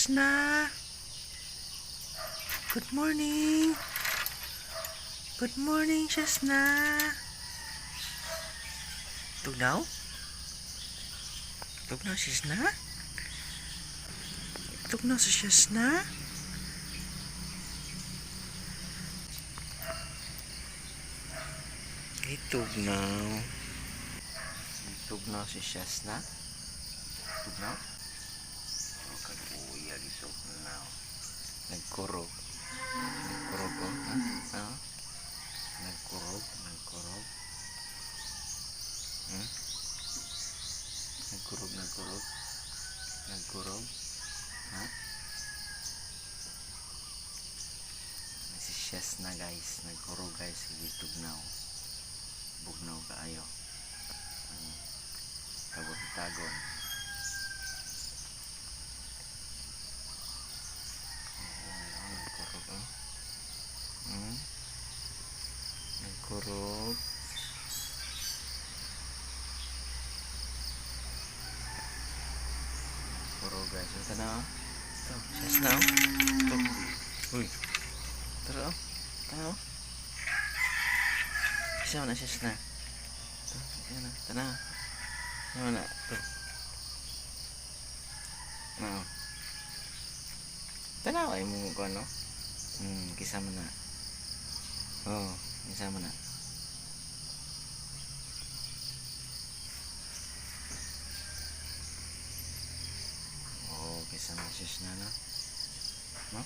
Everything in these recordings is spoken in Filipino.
Shasna. Good morning. Good morning, Shasna. Tugnaw? Tugnaw, Shasna? Tugnaw sa Shasna? Tugnaw. Tugnaw si Shasna? Tugnaw? Oh, kaluya dito. Nagkurog. Nagkurog ko. Ha? Nagkurog. Nagkurog. Nagkurog. Nagkurog. Nagkurog. Ha? Si Shasna guys. Nagkurog guys. Sige tugnaw. Bugnaw kaayo. Tagon-tagon. Nagkurog. Nagkurog. Nagkurog guys. Ito na. Ito. Shasna. Ito. Uy. Tara. Ito. Isa na Shasna. Ito. Yan na. Ito na. Ano na? Ito. No. Tanaw ay mo ko ano? Kisama na. Oh, kisama na. Oh, kisama Shasna na. No?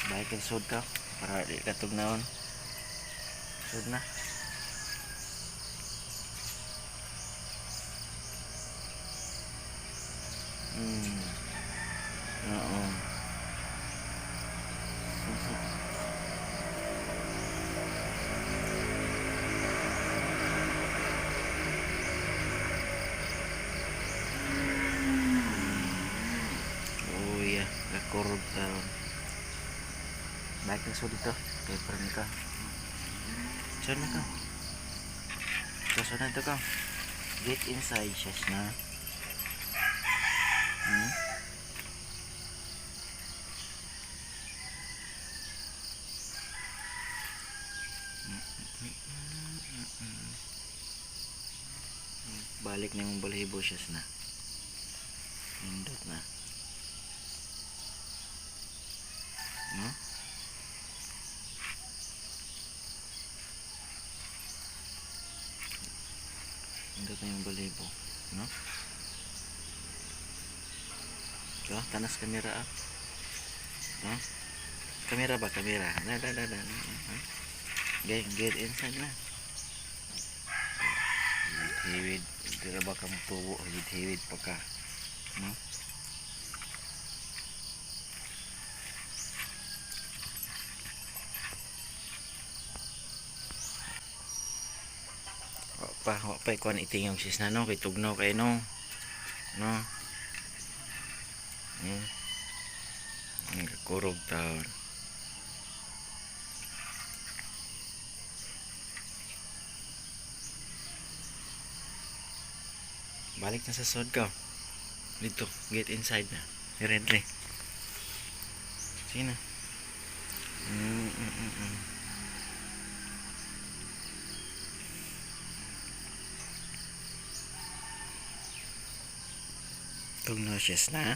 Baik ang sud ka para di ka tugnaon. Sud na. Oo. Oh iya, kakurog taon. Baik ang sud dito. Paper ni ka. Sud na ka. Sud na ito ka. Get inside, Shasna. Balik na yung balahibo, Shasna. Nindot na. No? Nindot na yung balahibo. No? So, tanas kamera ah. No? Kamera ba? Kamera. Get inside na. Hiwid. Dira ba kang tubo? Hiwid pa ka. No? Wak pa ikuan iting yung Shasna no. Kay tugnaw kay no. No? Kurog taon. Balik na sa sod ka. Dito, get inside na. Directly. Sige na. Tugnaw Shasna.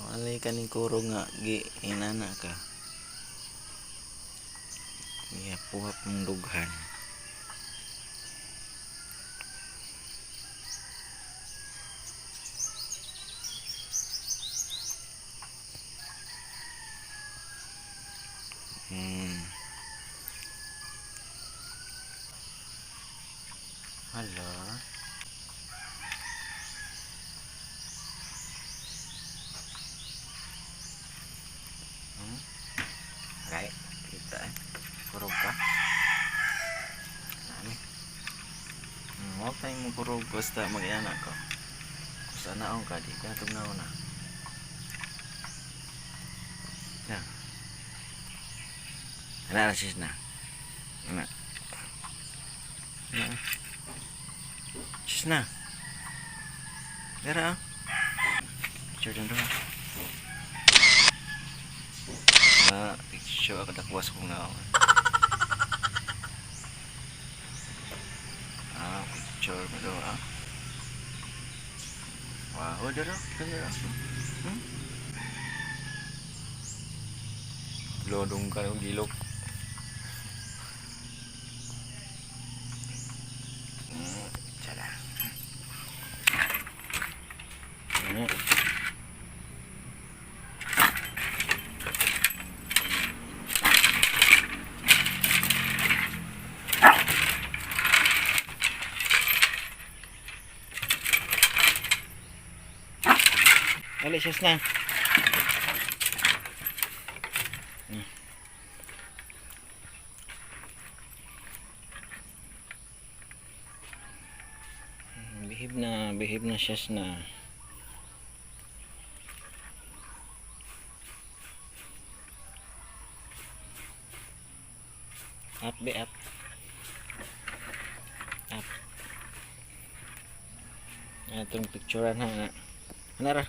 Walay kaning kurog nga gi inana ka. Iyapuhap mong dughan. Hala. Right, kita kurog ka. Nani? Huwag tayong magkurog basta mag-iana ko. Kung saan naong ka, di ka tugnaw na. Yan. Ano na sis na? Ano? Ano? Sis na. Gara ah. Picture dyan doon. Picture ako dakwas kong naong. Picture mo doon ah. Wow, dara. Dara. Lodong ka ng gilok. Tara. Dali, sis na. Behave na sis na. Up, be up. Up. Itong picturean ha. Ano ra?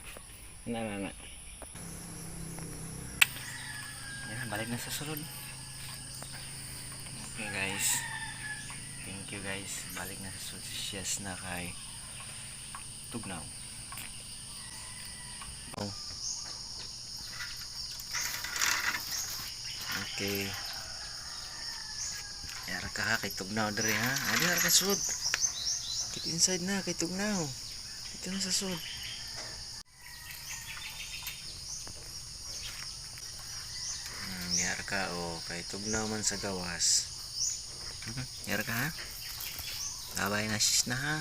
Ano. Yan, balik na sa sulod. Okay guys. Thank you guys. Balik na sa sulod. Yes na kay tugnaw. Oh. Okay. Yara ka ha kay tugnaw dere ha. Adi ra ka sulod. Get inside na kay tugnaw. Dito na sa sulod. Yara ka o kay tugnaw man sa gawas. Yara ka ha. Babay na sis na ha.